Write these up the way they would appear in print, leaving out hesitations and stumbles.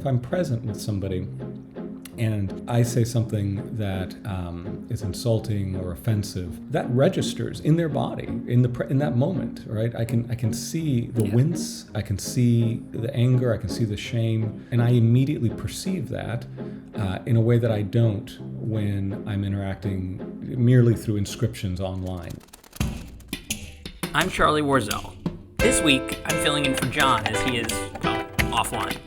I'm present with somebody and I say something that is insulting or offensive, that registers in their body in that moment, right? I can see the wince, I can see the anger, I can see the shame, and I immediately perceive that in a way that I don't when I'm interacting merely through inscriptions online. I'm Charlie Warzel. This week, I'm filling in for Jon as he is, well, offline.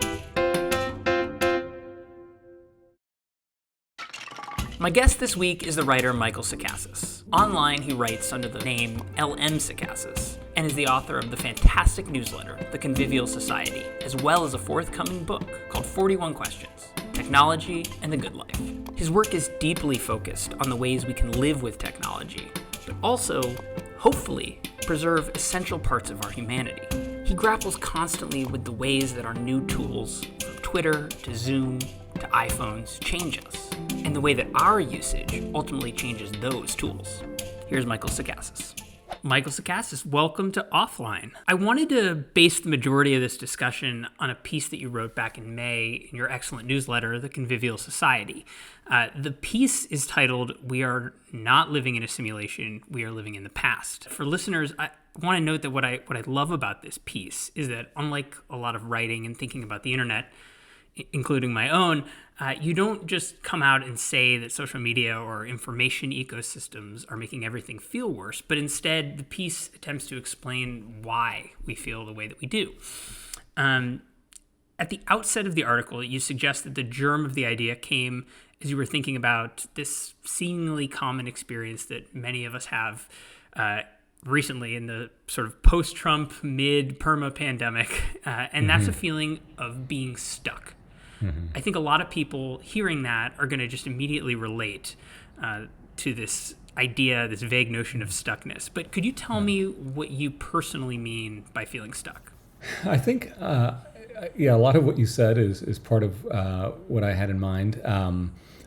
My guest this week is the writer Michael Sacasas. Online, he writes under the name LM Sacasas and is the author of the fantastic newsletter, The Convivial Society, as well as a forthcoming book called 41 Questions, Technology and the Good Life. His work is deeply focused on the ways we can live with technology, but also, hopefully, preserve essential parts of our humanity. He grapples constantly with the ways that our new tools, from Twitter to Zoom to iPhones, change us, and the way that our usage ultimately changes those tools. Here's Michael Sacasas. Michael Sacasas, welcome to Offline. I wanted to base the majority of this discussion on a piece that you wrote back in May in your excellent newsletter, The Convivial Society. The piece is titled, "We Are Not Living in a Simulation, We Are Living in the Past." For listeners, I want to note that what I love about this piece is that unlike a lot of writing and thinking about the internet, including my own, you don't just come out and say that social media or information ecosystems are making everything feel worse, but instead the piece attempts to explain why we feel the way that we do. At the outset of the article, you suggest that the germ of the idea came as you were thinking about this seemingly common experience that many of us have recently in the sort of post-Trump, mid-perma pandemic, and that's a feeling of being stuck. I think a lot of people hearing that are going to just immediately relate to this idea, this vague notion of stuckness. But could you tell me what you personally mean by feeling stuck? I think, a lot of what you said is part of what I had in mind.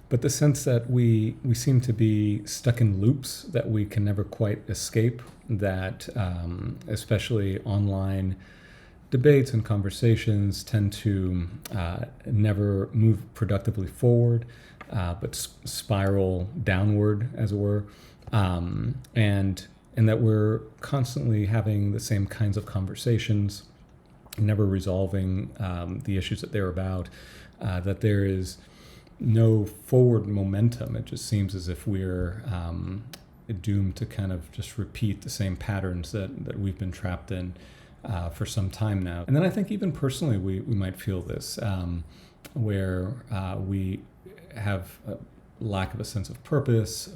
But the sense that we seem to be stuck in loops that we can never quite escape, that especially online debates and conversations tend to never move productively forward, but spiral downward, as it were, and that we're constantly having the same kinds of conversations, never resolving the issues that they're about, that there is no forward momentum. It just seems as if we're doomed to kind of just repeat the same patterns that we've been trapped in for some time now. And then I think even personally we might feel this, where we have a lack of a sense of purpose,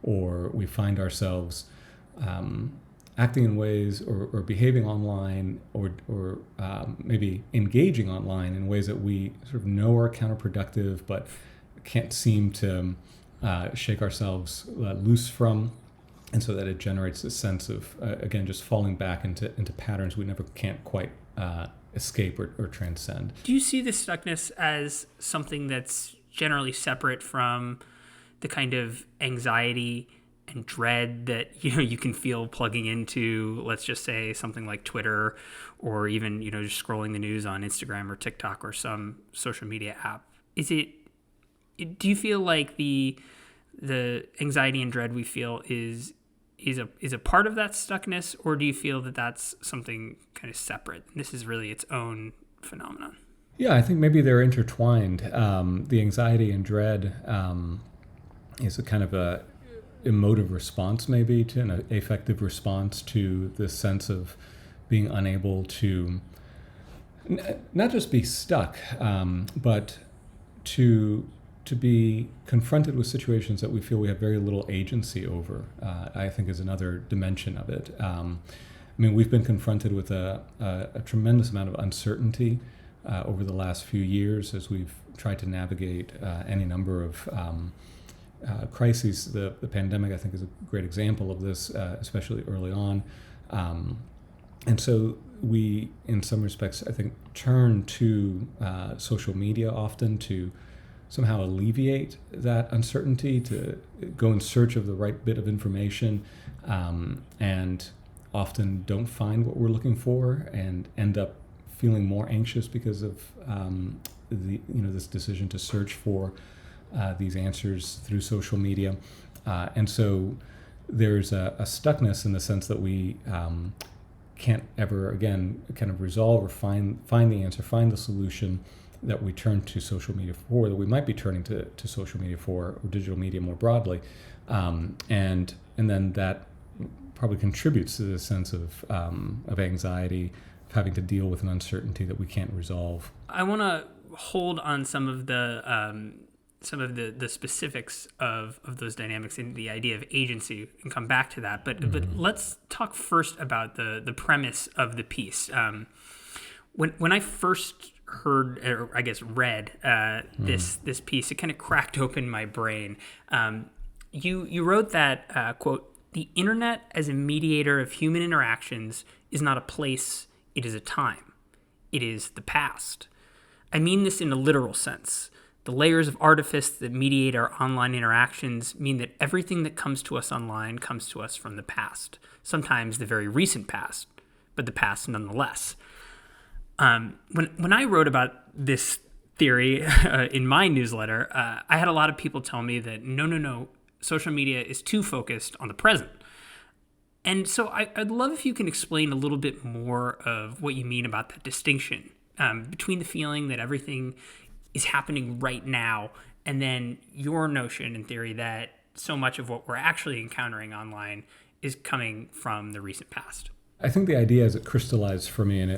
or we find ourselves acting in ways or behaving online or maybe engaging online in ways that we sort of know are counterproductive but can't seem to shake ourselves loose from. And so that it generates this sense of, again, just falling back into patterns we never can't quite escape or transcend. Do you see this stuckness as something that's generally separate from the kind of anxiety and dread that you can feel plugging into, let's just say, something like Twitter, or even just scrolling the news on Instagram or TikTok or some social media app? Do you feel like the anxiety and dread we feel is a part of that stuckness, or do you feel that that's something kind of separate? This is really its own phenomenon. Yeah, I think maybe they're intertwined. The anxiety and dread is a kind of a emotive response, maybe, to an affective response to this sense of being unable to not just be stuck, but to be confronted with situations that we feel we have very little agency over, I think is another dimension of it. We've been confronted with a tremendous amount of uncertainty over the last few years as we've tried to navigate any number of crises. The pandemic, I think, is a great example of this, especially early on. And so we, in some respects, I think, turn to social media often to somehow alleviate that uncertainty, to go in search of the right bit of information, and often don't find what we're looking for and end up feeling more anxious because of this decision to search for these answers through social media, and so there's a stuckness in the sense that we can't ever again kind of resolve or find the answer, find the solution that we turn to social media for, that we might be turning to social media for, or digital media more broadly, and then that probably contributes to this sense of anxiety, of having to deal with an uncertainty that we can't resolve. I want to hold on some of the specifics of those dynamics and the idea of agency and come back to that. But let's talk first about the premise of the piece. When I first heard, or I guess read this piece, it kind of cracked open my brain. You wrote that, quote, "The internet as a mediator of human interactions is not a place, it is a time. It is the past. I mean this in a literal sense. The layers of artifice that mediate our online interactions mean that everything that comes to us online comes to us from the past, sometimes the very recent past, but the past nonetheless." When I wrote about this theory in my newsletter, I had a lot of people tell me that no, social media is too focused on the present. And so I'd love if you can explain a little bit more of what you mean about that distinction between the feeling that everything is happening right now and then your notion and theory that so much of what we're actually encountering online is coming from the recent past. I think the idea as it crystallized for me, and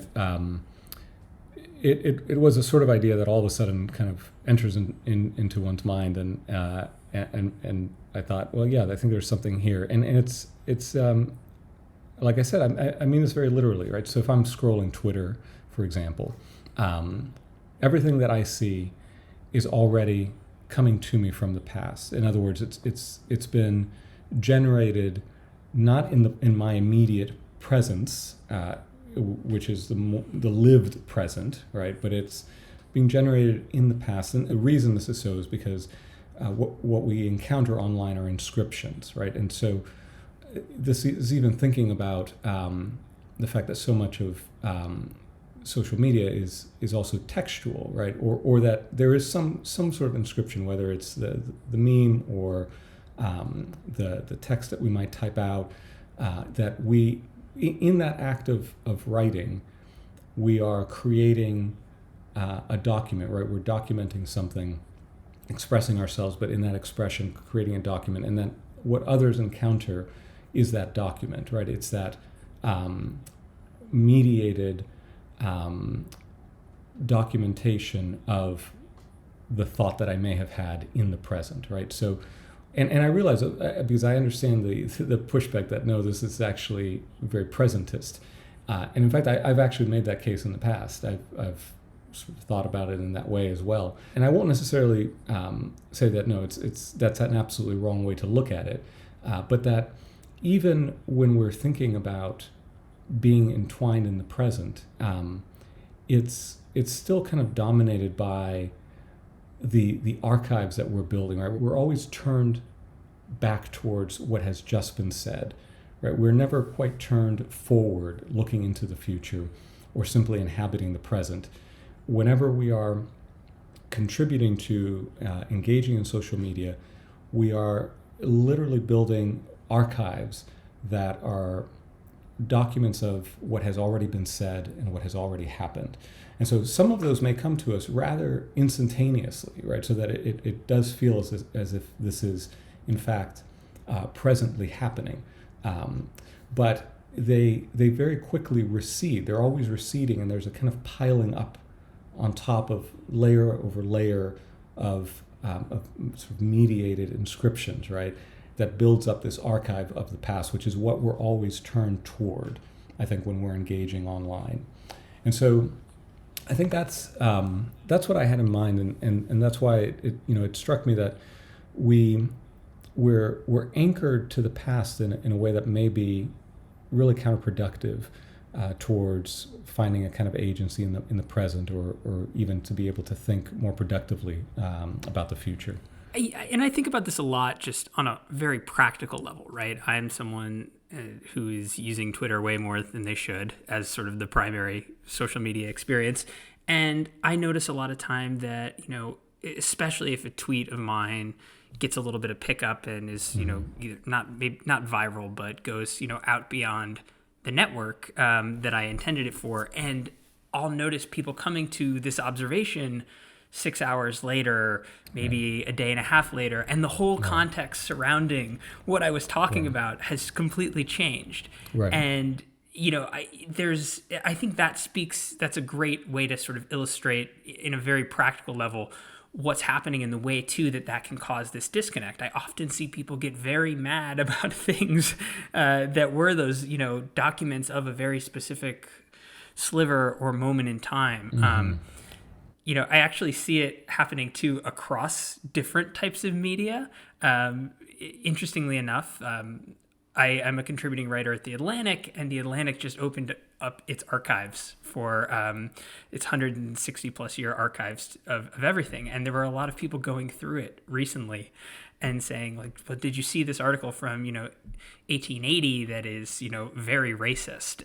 it was a sort of idea that all of a sudden kind of enters into one's mind, and I thought, well, yeah, I think there's something here, and it's like I said, I mean this very literally, right? So if I'm scrolling Twitter, for example, everything that I see is already coming to me from the past. In other words, it's been generated not in my immediate presence, which is the lived present, right? But it's being generated in the past. And the reason this is so is because what we encounter online are inscriptions, right? And so this is even thinking about the fact that so much of social media is also textual, right? Or that there is some sort of inscription, whether it's the meme or the text that we might type out, that we, in that act of writing, we are creating a document, right? We're documenting something, expressing ourselves, but in that expression, creating a document. And then what others encounter is that document, right? It's that mediated documentation of the thought that I may have had in the present, right? So, and I realize, because I understand the pushback that no, this is actually very presentist, and in fact, I've actually made that case in the past. I've sort of thought about it in that way as well, and I won't necessarily say that no, that's an absolutely wrong way to look at it, but that even when we're thinking about being entwined in the present, it's still kind of dominated by the archives that we're building, right? We're always turned back towards what has just been said, right? We're never quite turned forward, looking into the future, or simply inhabiting the present. Whenever we are contributing to engaging in social media, we are literally building archives that are documents of what has already been said and what has already happened. And so some of those may come to us rather instantaneously, right? So that it does feel as if this is, in fact, presently happening. But they very quickly recede. They're always receding, and there's a kind of piling up on top of layer over layer of sort of mediated inscriptions, right? That builds up this archive of the past, which is what we're always turned toward, I think, when we're engaging online. And so I think that's what I had in mind, and that's why it struck me that we're anchored to the past in a way that may be really counterproductive towards finding a kind of agency in the present, or even to be able to think more productively about the future. And I think about this a lot just on a very practical level, right? I'm someone who is using Twitter way more than they should as sort of the primary social media experience. And I notice a lot of time that, especially if a tweet of mine gets a little bit of pickup and is, either not viral, but goes, out beyond the network that I intended it for. And I'll notice people coming to this observation 6 hours later, maybe a day and a half later, and the whole context surrounding what I was talking about has completely changed. Right. And I think that's a great way to sort of illustrate in a very practical level what's happening in the way too that can cause this disconnect. I often see people get very mad about things that were those, documents of a very specific sliver or moment in time. I actually see it happening too across different types of media. Interestingly enough, I'm a contributing writer at The Atlantic, and The Atlantic just opened up its archives for its 160 plus year archives of everything. And there were a lot of people going through it recently and saying, like, but did you see this article from, 1880 that is, very racist?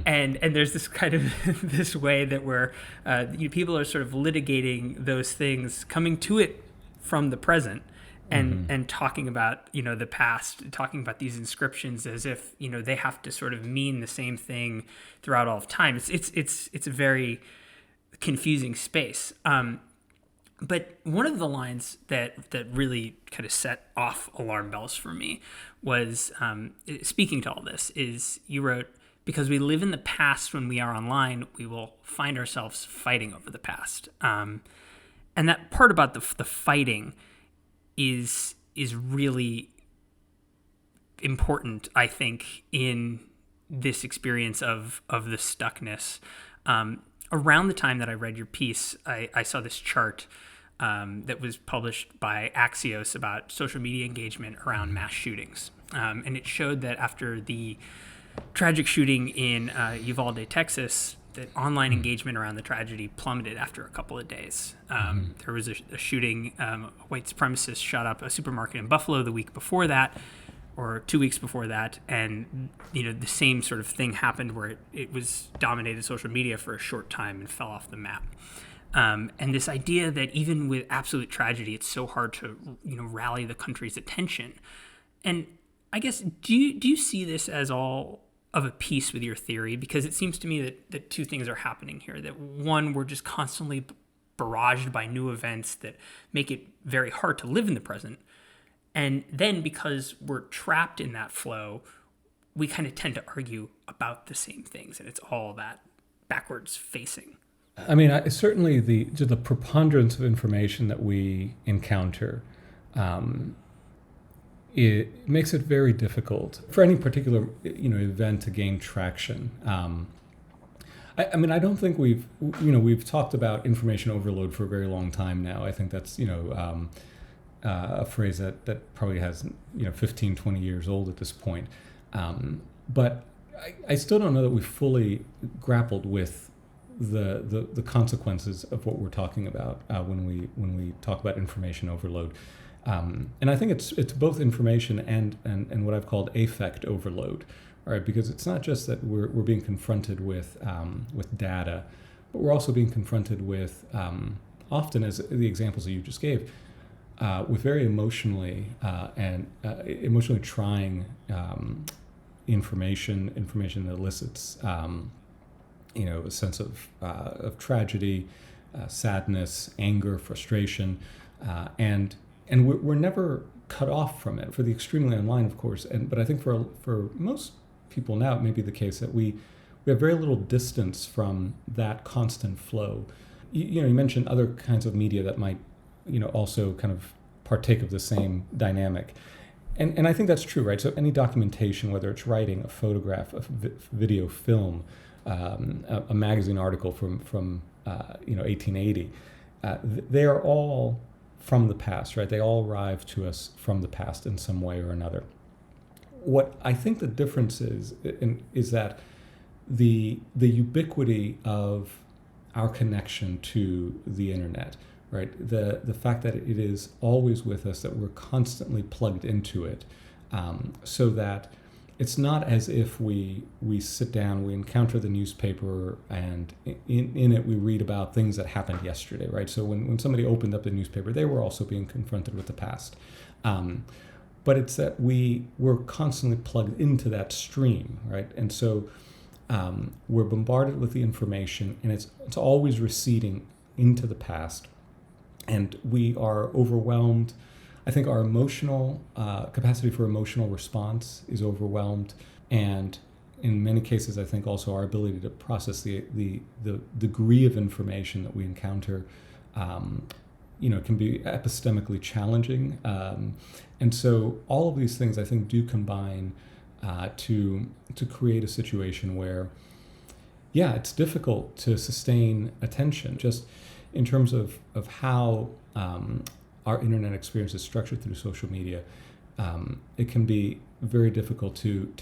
And there's this kind of this way that where people are sort of litigating those things, coming to it from the present. And talking about, the past, talking about these inscriptions as if, they have to sort of mean the same thing throughout all of time. It's a very confusing space. But one of the lines that really kind of set off alarm bells for me was, speaking to all this, is you wrote, because we live in the past when we are online, we will find ourselves fighting over the past. And that part about the fighting is really important, I think, in this experience of the stuckness. Around the time that I read your piece, I saw this chart that was published by Axios about social media engagement around mass shootings. And it showed that after the tragic shooting in Uvalde, Texas, that online engagement around the tragedy plummeted after a couple of days. There was a shooting, a white supremacist shot up a supermarket in Buffalo the week before that, or 2 weeks before that, and the same sort of thing happened where it was dominated social media for a short time and fell off the map. And this idea that even with absolute tragedy, it's so hard to rally the country's attention. And I guess do you see this as all of a piece with your theory? Because it seems to me that two things are happening here. That one, we're just constantly barraged by new events that make it very hard to live in the present. And then because we're trapped in that flow, we kind of tend to argue about the same things. And it's all that backwards facing. I mean, certainly the preponderance of information that we encounter, it makes it very difficult for any particular event to gain traction. I mean, I don't think we've talked about information overload for a very long time now. I think that's a phrase that probably has 15, 20 years old at this point. But I still don't know that we've fully grappled with the consequences of what we're talking about when we talk about information overload. And I think it's both information and what I've called affect overload, right? Because it's not just that we're being confronted with data, but we're also being confronted with often, as the examples that you just gave, with very emotionally trying information that elicits a sense of tragedy, sadness, anger, frustration, and we're never cut off from it. For the extremely online, of course, but I think for most people now, it may be the case that we have very little distance from that constant flow. You mentioned other kinds of media that might also kind of partake of the same dynamic. And I think that's true, right? So any documentation, whether it's writing, a photograph, a video, film, a magazine article from 1880, they are all from the past, right? They all arrive to us from the past in some way or another. What I think the difference is that the ubiquity of our connection to the internet, right? The fact that it is always with us, that we're constantly plugged into it, so that it's not as if we sit down, we encounter the newspaper, and in it we read about things that happened yesterday, right? So when somebody opened up the newspaper, they were also being confronted with the past. But it's that we're constantly plugged into that stream, right? And so we're bombarded with the information, and it's always receding into the past, and we are overwhelmed. I think our emotional capacity for emotional response is overwhelmed, and in many cases, I think also our ability to process the degree of information that we encounter, can be epistemically challenging, and so all of these things I think do combine to create a situation where, it's difficult to sustain attention, just in terms of how our internet experience is structured through social media. It can be very difficult to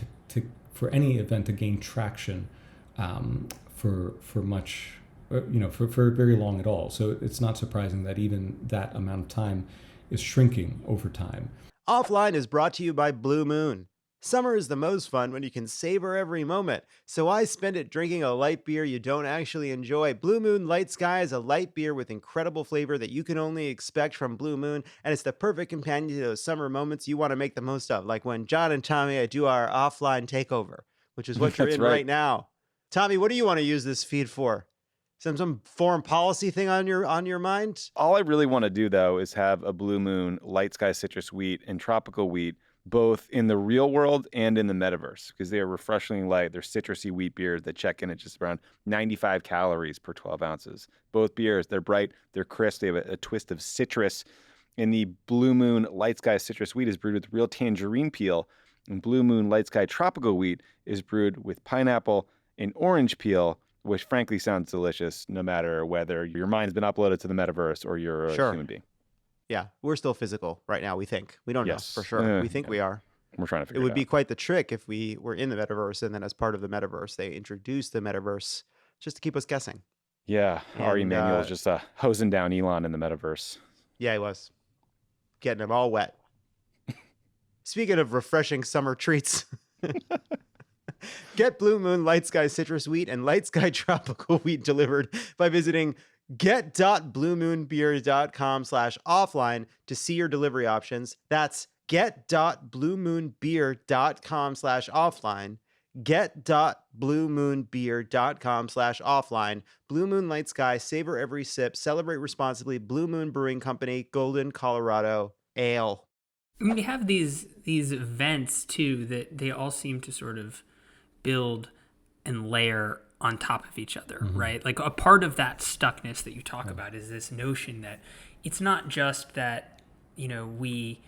for any event to gain traction for much, for very long at all. So it's not surprising that even that amount of time is shrinking over time. Offline is brought to you by Blue Moon. Summer is the most fun when you can savor every moment, so I spend it drinking a light beer you don't actually enjoy. Blue Moon Light Sky is a light beer with incredible flavor that you can only expect from Blue Moon, and it's the perfect companion to those summer moments you want to make the most of, like when John and Tommy do our offline takeover, which is what you're in right now. Tommy, what do you want to use this feed for? Some foreign policy thing on your mind? All I really want to do, though, is have a Blue Moon Light Sky citrus wheat and tropical wheat, both in the real world and in the metaverse, because they are refreshingly light. They're citrusy wheat beers that check in at just around 95 calories per 12 ounces. Both beers, they're bright, they're crisp, they have a twist of citrus. And the Blue Moon Light Sky citrus wheat is brewed with real tangerine peel, and Blue Moon Light Sky tropical wheat is brewed with pineapple and orange peel, which frankly sounds delicious no matter whether your mind's been uploaded to the metaverse or you're a human being. Yeah, we're still physical right now, we think. We don't know for sure. We think we are. We're trying to figure it out. It would be quite the trick if we were in the metaverse, and then as part of the metaverse, they introduced the metaverse just to keep us guessing. Yeah, Ari Emanuel's just hosing down Elon in the metaverse. Yeah, he was. Getting him all wet. Speaking of refreshing summer treats, get Blue Moon Light Sky Citrus Wheat and Light Sky Tropical Wheat delivered by visiting get.bluemoonbeer.com/offline to see your delivery options. That's get.bluemoonbeer.com/offline. Get.bluemoonbeer.com/offline. Blue Moon Light Sky, savor every sip, celebrate responsibly. Blue Moon Brewing Company, Golden, Colorado. Ale. I mean, we have these events too that they all seem to sort of build and layer on top of each other, right? Like a part of that stuckness that you talk about is this notion that it's not just that, the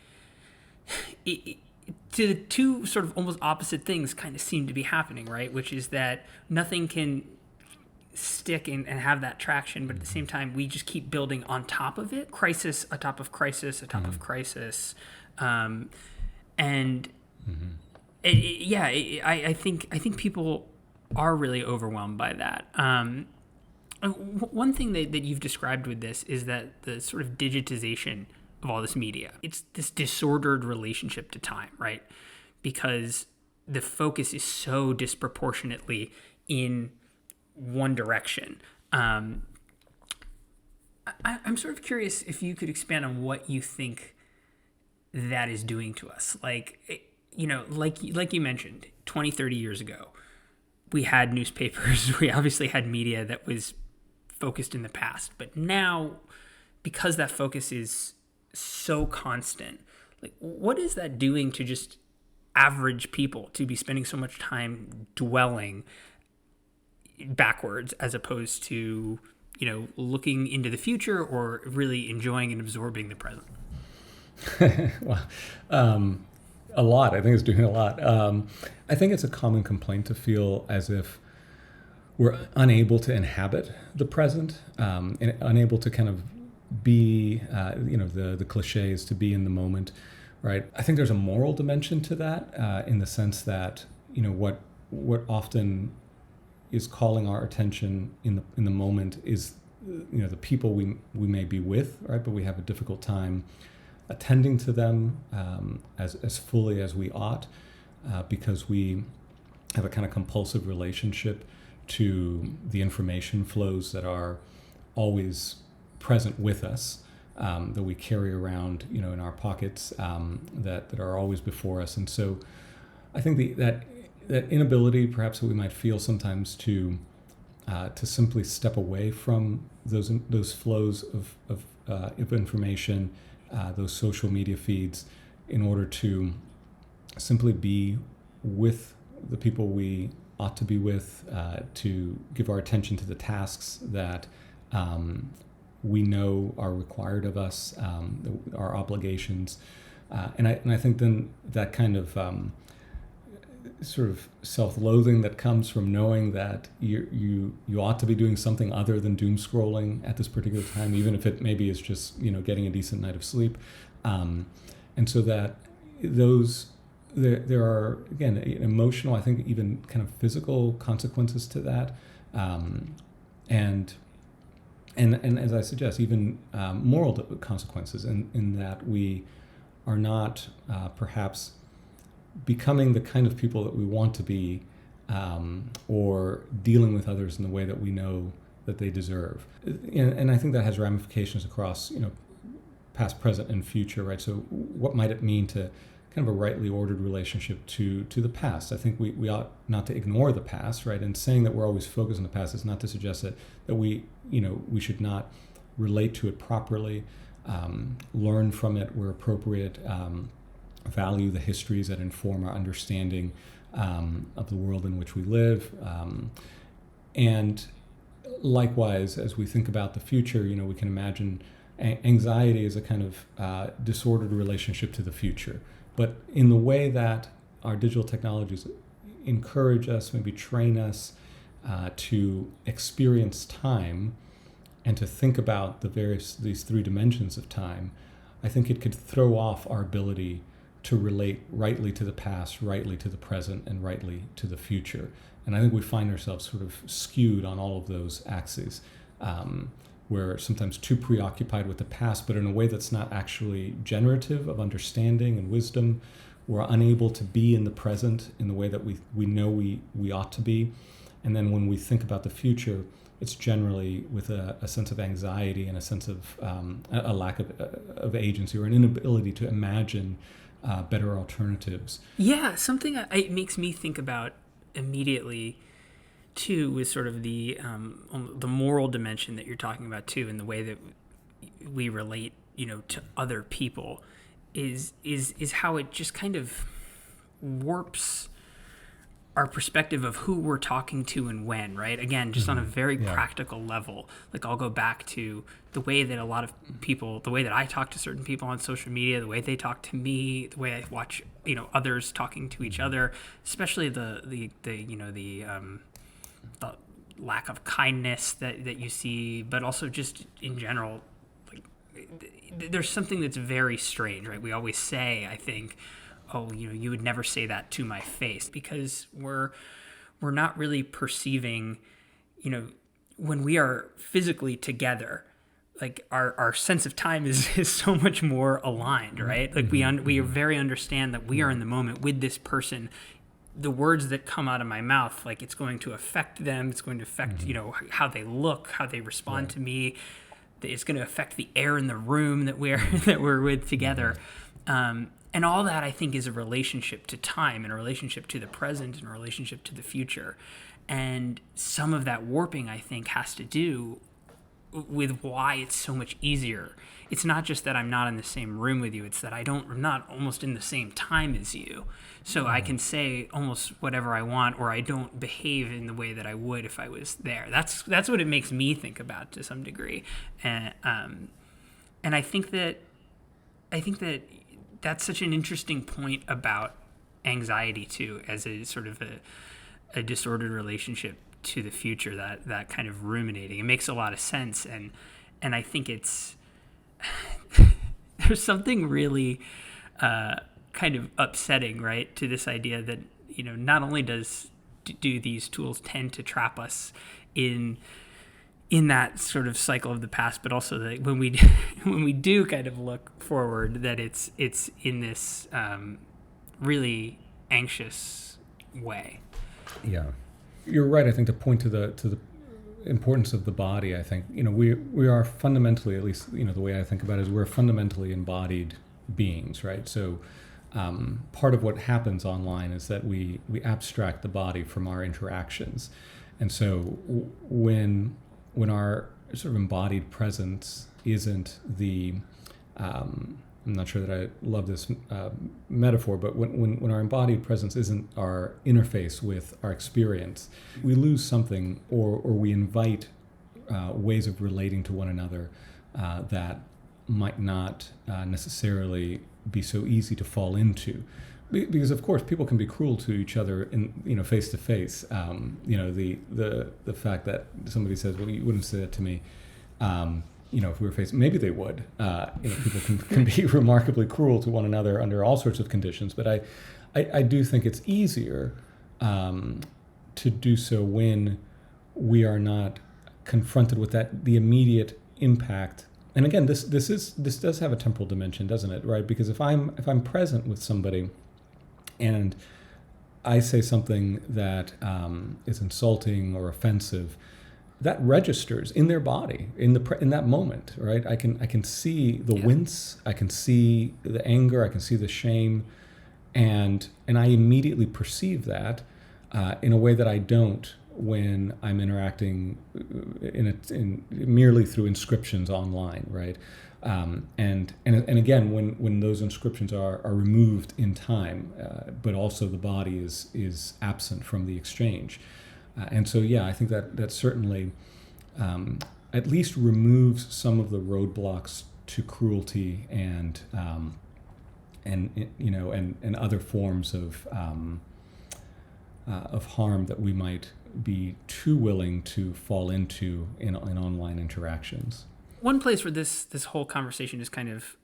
two sort of almost opposite things kind of seem to be happening, right? Which is that nothing can stick and have that traction, but at the same time, we just keep building on top of it, crisis atop of crisis atop of crisis. I think people are really overwhelmed by that. One thing that you've described with this is that the sort of digitization of all this media, it's this disordered relationship to time, right? Because the focus is so disproportionately in one direction. I'm sort of curious if you could expand on what you think that is doing to us. Like you mentioned, 20, 30 years ago, we had newspapers, we obviously had media that was focused in the past. But now, because that focus is so constant, like what is that doing to just average people to be spending so much time dwelling backwards as opposed to, looking into the future or really enjoying and absorbing the present? Well, a lot. I think it's doing a lot. I think it's a common complaint to feel as if we're unable to inhabit the present, and unable to kind of be, the cliches, to be in the moment, right? I think there's a moral dimension to that, in the sense that, what often is calling our attention in the moment is, the people we may be with, right? But we have a difficult time attending to them as fully as we ought. because we have a kind of compulsive relationship to the information flows that are always present with us, that we carry around, in our pockets, that are always before us. And so I think that inability perhaps that we might feel sometimes to simply step away from those flows of information, those social media feeds, in order to simply be with the people we ought to be with, to give our attention to the tasks that we know are required of us, our obligations, and I think then that kind of sort of self-loathing that comes from knowing that you ought to be doing something other than doom scrolling at this particular time, even if it maybe is just getting a decent night of sleep, and so that there are, again, emotional, I think even kind of physical consequences to that, and as I suggest, even moral consequences in that we are not perhaps becoming the kind of people that we want to be, or dealing with others in the way that we know that they deserve. And I think that has ramifications across, past, present, and future, right? So what might it mean to kind of a rightly ordered relationship to the past? I think we ought not to ignore the past, right? And saying that we're always focused on the past is not to suggest that we should not relate to it properly, learn from it where appropriate, value the histories that inform our understanding of the world in which we live. And likewise, as we think about the future, we can imagine anxiety is a kind of disordered relationship to the future. But in the way that our digital technologies encourage us, maybe train us to experience time and to think about these three dimensions of time, I think it could throw off our ability to relate rightly to the past, rightly to the present, and rightly to the future. And I think we find ourselves sort of skewed on all of those axes. We're sometimes too preoccupied with the past, but in a way that's not actually generative of understanding and wisdom. We're unable to be in the present in the way that we know we ought to be. And then when we think about the future, it's generally with a sense of anxiety and a sense of a lack of agency, or an inability to imagine better alternatives. Yeah, something it makes me think about immediately too is sort of the moral dimension that you're talking about too, in the way that we relate, to other people, is how it just kind of warps our perspective of who we're talking to and when, right? Again, just on a very practical level. Like, I'll go back to the way that a lot of people, the way that I talk to certain people on social media, the way they talk to me, the way I watch, others talking to each other, especially the lack of kindness that you see, but also just in general, like, there's something that's very strange, right? We always say, I think, oh, you would never say that to my face, because we're not really perceiving, when we are physically together, like our sense of time is so much more aligned, right? Like we very understand that we are in the moment with this person. The words that come out of my mouth, like, it's going to affect them. It's going to affect, how they look, how they respond to me. It's going to affect the air in the room that we're with together. And all that, I think, is a relationship to time, and a relationship to the present, and a relationship to the future. And some of that warping, I think, has to do with why it's so much easier. It's not just that I'm not in the same room with you, it's that I'm not almost in the same time as you. So I can say almost whatever I want, or I don't behave in the way that I would if I was there. That's what it makes me think about to some degree. And I think that that's such an interesting point about anxiety too, as a sort of a disordered relationship to the future, that kind of ruminating. It makes a lot of sense, and I think it's there's something really kind of upsetting, right, to this idea that not only do these tools tend to trap us in that sort of cycle of the past, but also that when we do kind of look forward, that it's in this really anxious way. Yeah, you're right. I think to point to the importance of the body, I think we are fundamentally, at least the way I think about it is we're fundamentally embodied beings, right? So part of what happens online is that we abstract the body from our interactions, and so when our sort of embodied presence isn't the I'm not sure that I love this metaphor, but when our embodied presence isn't our interface with our experience, we lose something, or we invite ways of relating to one another that might not necessarily be so easy to fall into. Because of course people can be cruel to each other in face to face. The fact that somebody says, "Well, you wouldn't say that to me." If we were facing, maybe they would. People can be remarkably cruel to one another under all sorts of conditions. But I do think it's easier to do so when we are not confronted with the immediate impact. And again, this does have a temporal dimension, doesn't it? Right? Because if I'm present with somebody, and I say something that is insulting or offensive, that registers in their body in that moment, right? I can see the wince, I can see the anger, I can see the shame, and I immediately perceive that in a way that I don't when I'm interacting in merely through inscriptions online, right? And again, when those inscriptions are removed in time, but also the body is absent from the exchange. And so, I think that certainly at least removes some of the roadblocks to cruelty and other forms of harm that we might be too willing to fall into in online interactions. One place where this whole conversation is kind of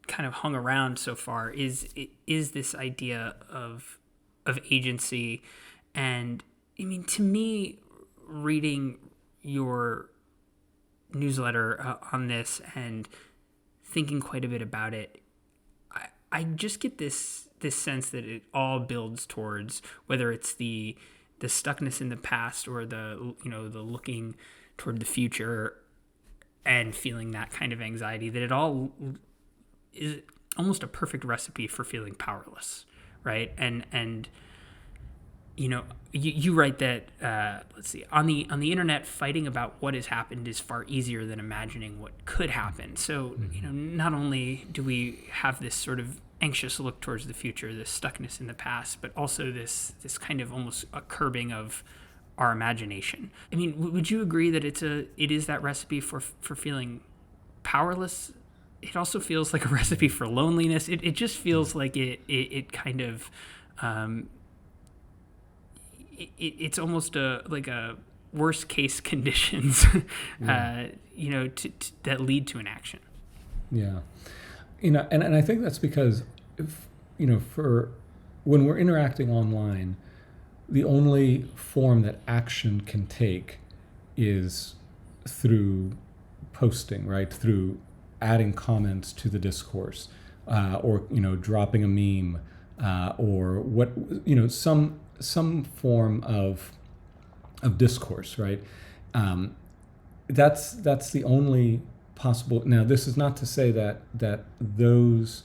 hung around so far is this idea of agency. And I mean, to me, reading your newsletter on this and thinking quite a bit about it, I just get this sense that it all builds towards, whether it's the stuckness in the past or the looking toward the future and feeling that kind of anxiety, that it all is almost a perfect recipe for feeling powerless, right? And you write that let's see, on the internet, fighting about what has happened is far easier than imagining what could happen. So not only do we have this sort of anxious look towards the future, this stuckness in the past, but also this kind of almost a curbing of our imagination. I mean, would you agree that it is that recipe for feeling powerless? It also feels like a recipe for loneliness. It just feels like it kind of it's almost like a worst case conditions, that lead to an action. Yeah, and I think that's because for when we're interacting online, the only form that action can take is through posting, right? Through adding comments to the discourse, or dropping a meme, or what some form of discourse, right? That's the only possible. Now, this is not to say that those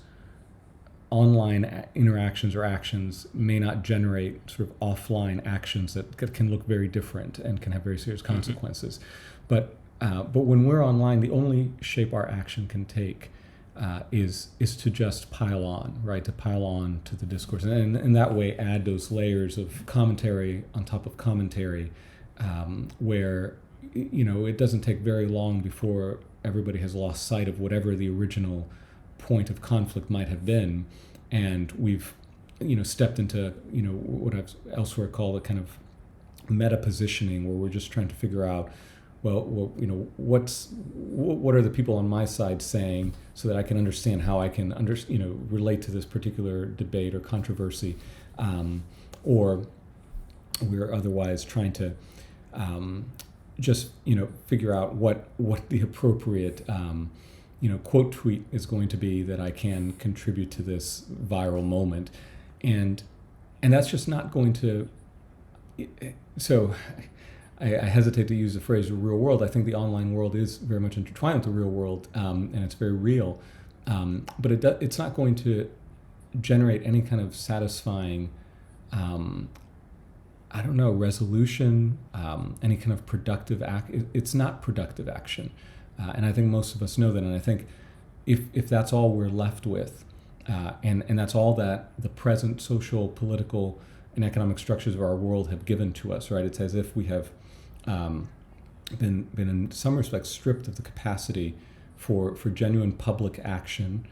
online interactions or actions may not generate sort of offline actions that can look very different and can have very serious consequences. But when we're online, the only shape our action can take is to just pile on, right? To pile on to the discourse, and in that way add those layers of commentary on top of commentary, where it doesn't take very long before everybody has lost sight of whatever the original point of conflict might have been, and we've stepped into what I've elsewhere called a kind of meta positioning, where we're just trying to figure out, well, what are the people on my side saying, so that I can understand how I can relate to this particular debate or controversy, or we're otherwise trying to just figure out what the appropriate quote tweet is going to be that I can contribute to this viral moment, and that's just not going to. So, I hesitate to use the phrase "real world." I think the online world is very much intertwined with the real world, and it's very real, but it's not going to generate any kind of satisfying, resolution, any kind of productive act. It's not productive action. And I think most of us know that. And I think if that's all we're left with, and that's all that the present social, political, and economic structures of our world have given to us, right? It's as if we have been in some respects stripped of the capacity for genuine public action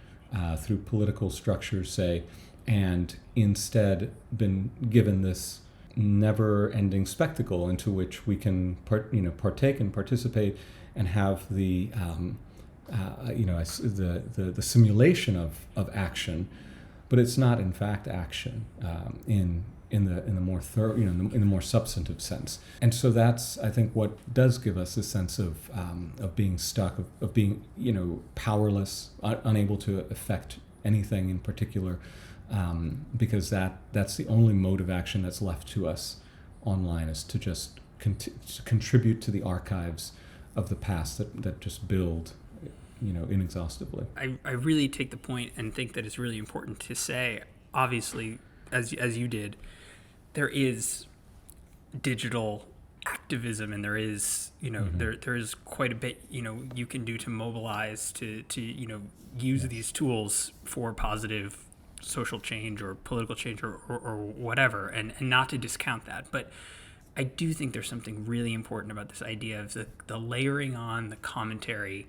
through political structures, say, and instead been given this never-ending spectacle into which we can partake and participate and have the simulation of action, but it's not in fact action in the more thorough, in the more substantive sense. And so that's, I think, what does give us a sense of being stuck, of being powerless, unable to affect anything in particular, because that's the only mode of action that's left to us online, is to just contribute to the archives of the past that just build, inexhaustibly. I really take the point and think that it's really important to say, obviously, as you did, there is digital activism, and there is, there is quite a bit, you can do to mobilize, to use these tools for positive social change or political change or whatever, and not to discount that. But I do think there's something really important about this idea of the layering on the commentary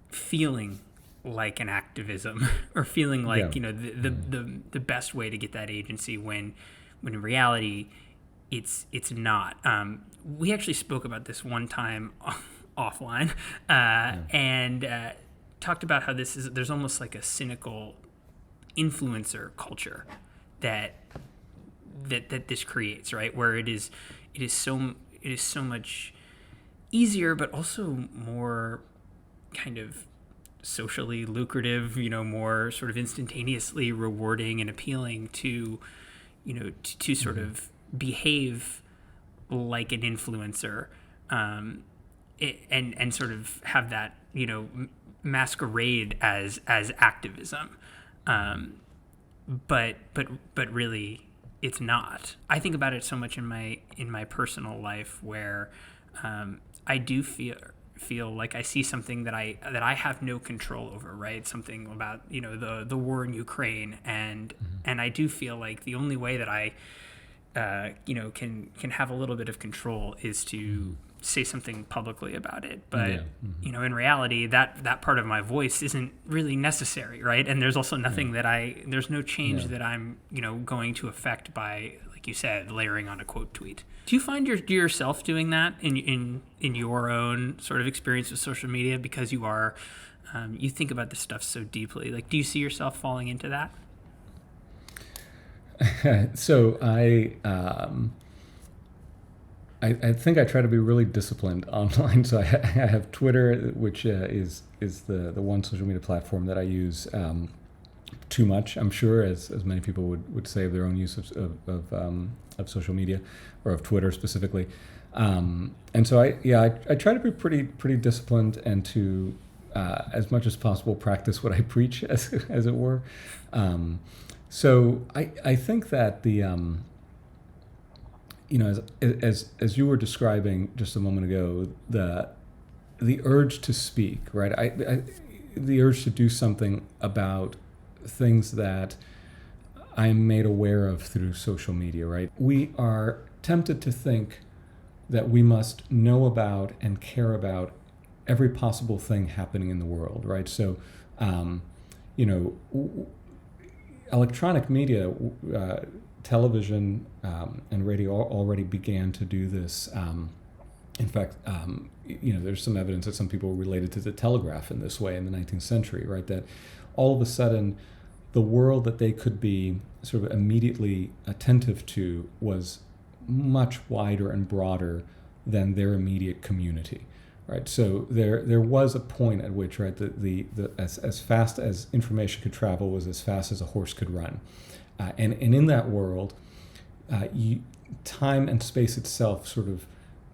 feeling like an activism or feeling like, the best way to get that agency when in reality it's not. We actually spoke about this one time offline and talked about how there's almost like a cynical influencer culture that this creates, right? Where it is so much easier, but also more kind of socially lucrative, more sort of instantaneously rewarding and appealing to, to sort of behave like an influencer, and sort of have that, masquerade as activism. But really it's not. I think about it so much in my personal life where I do feel like I see something that I have no control over, right? Something about, the war in Ukraine, and I do feel like the only way that I can have a little bit of control is to say something publicly about it. But in reality, that part of my voice isn't really necessary, right? And there's also nothing there's no change that I'm going to affect by, like you said, layering on a quote tweet. Do you find yourself doing that in your own sort of experience with social media, because you are you think about this stuff so deeply? Like, do you see yourself falling into that? So I think I try to be really disciplined online. So I have Twitter, which is the one social media platform that I use too much, I'm sure, as many people would say of their own use of social media, or of Twitter specifically. And so I try to be pretty disciplined, and to as much as possible practice what I preach, as it were. So I think that the as you were describing just a moment ago, the urge to speak, right? The urge to do something about things that I'm made aware of through social media, right? We are tempted to think that we must know about and care about every possible thing happening in the world, right? So, electronic media, television and radio already began to do this. In fact, there's some evidence that some people related to the telegraph in this way in the 19th century, right? That all of a sudden, the world that they could be sort of immediately attentive to was much wider and broader than their immediate community, right? So there was a point at which, right, as fast as information could travel was as fast as a horse could run, and in that world, time and space itself sort of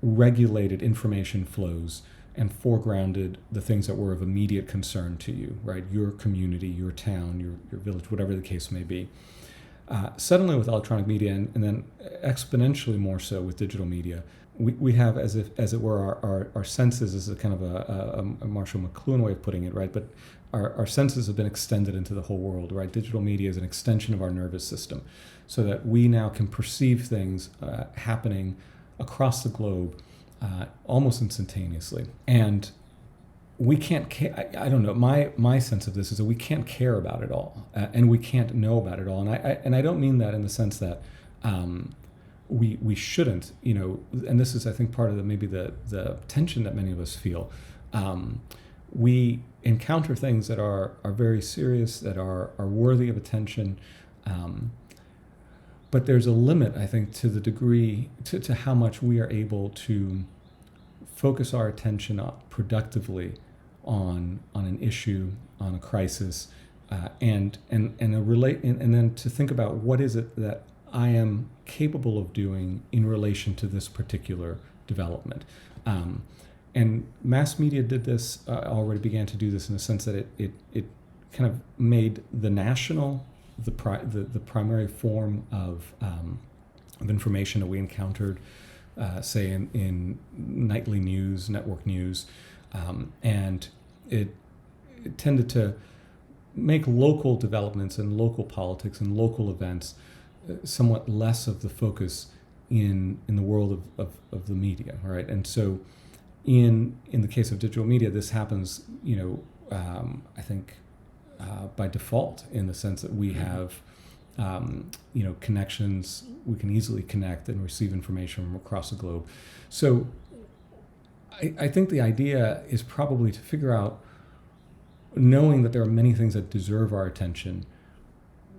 regulated information flows and foregrounded the things that were of immediate concern to you, right? Your community, your town, your village, whatever the case may be. Suddenly with electronic media, and then exponentially more so with digital media, we have, as it were, our senses, is a kind of a Marshall McLuhan way of putting it, right? But our senses have been extended into the whole world, right? Digital media is an extension of our nervous system, so that we now can perceive things happening across the globe almost instantaneously. And we can't care. I don't know. My sense of this is that we can't care about it all, and we can't know about it all. And I don't mean that in the sense that we shouldn't. And this is, I think, part of maybe the tension that many of us feel. We encounter things that are very serious, that are worthy of attention. But there's a limit, I think, to the degree to how much we are able to focus our attention productively on an issue, on a crisis, and then to think about what is it that I am capable of doing in relation to this particular development. And mass media did this, already began to do this in the sense that it kind of made the national the primary form of information that we encountered, say in nightly news, network news, and it tended to make local developments and local politics and local events somewhat less of the focus in the world of the media, right? And so in the case of digital media, this happens, I think, by default, in the sense that we have, connections. We can easily connect and receive information from across the globe. So I think the idea is probably to figure out, knowing that there are many things that deserve our attention,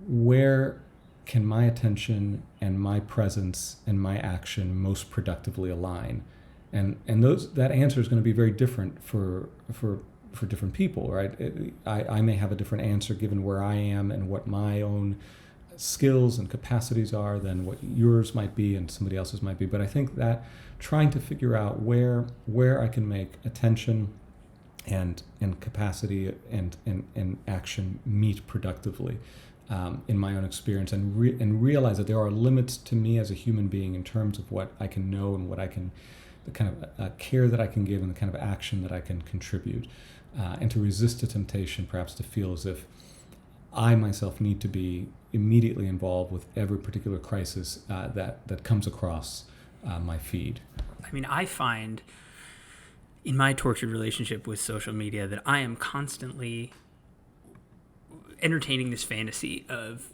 where can my attention and my presence and my action most productively align? And that answer is going to be very different for different people, right? I may have a different answer given where I am and what my own skills and capacities are than what yours might be and somebody else's might be. But I think that trying to figure out where I can make attention and capacity and action meet productively in my own experience, and realize that there are limits to me as a human being in terms of what I can know and what I can, the kind of care that I can give and the kind of action that I can contribute. And to resist the temptation, perhaps, to feel as if I myself need to be immediately involved with every particular crisis that comes across my feed. I mean, I find in my tortured relationship with social media that I am constantly entertaining this fantasy of,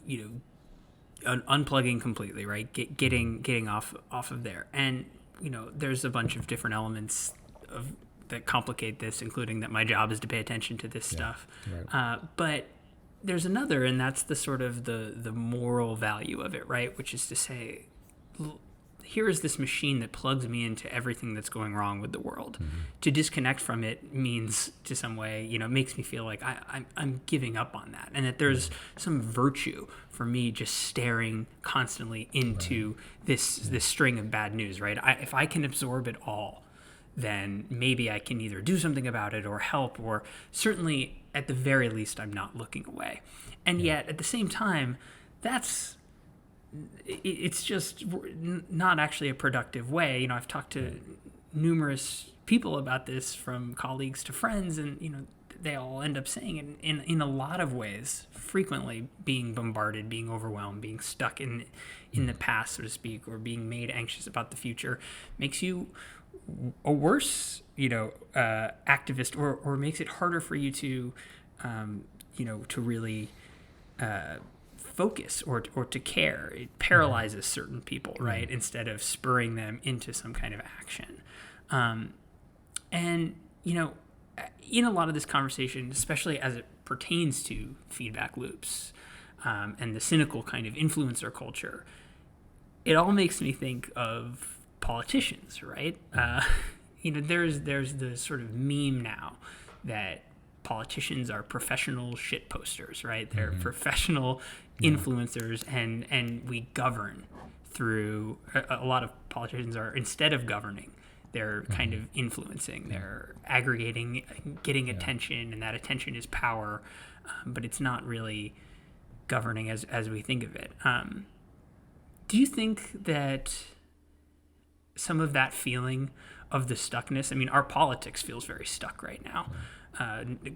unplugging completely, right? Getting off of there. And, there's a bunch of different elements that complicate this, including that my job is to pay attention to this stuff. Right. But there's another, and that's the sort of the moral value of it, right? Which is to say, here is this machine that plugs me into everything that's going wrong with the world. Mm-hmm. To disconnect from it means, to some way, makes me feel like I'm giving up on that, and that there's some virtue for me just staring constantly into this string of bad news, right? If I can absorb it all, then maybe I can either do something about it or help, or certainly at the very least I'm not looking away. And yet at the same time, it's just not actually a productive way. I've talked to numerous people about this, from colleagues to friends, and they all end up saying it in a lot of ways, frequently being bombarded, being overwhelmed, being stuck in the past, so to speak, or being made anxious about the future makes you a worse, activist, or makes it harder for you to, to really focus or to care. It paralyzes certain people, right? Instead of spurring them into some kind of action. And, in a lot of this conversation, especially as it pertains to feedback loops and the cynical kind of influencer culture, it all makes me think of politicians, right? there's the sort of meme now that politicians are professional shit posters, right? They're professional influencers, and we govern through. A lot of politicians are, instead of governing, they're kind of influencing. They're aggregating, getting attention, and that attention is power, but it's not really governing as we think of it. Do you think that some of that feeling of the stuckness, I mean, our politics feels very stuck right now,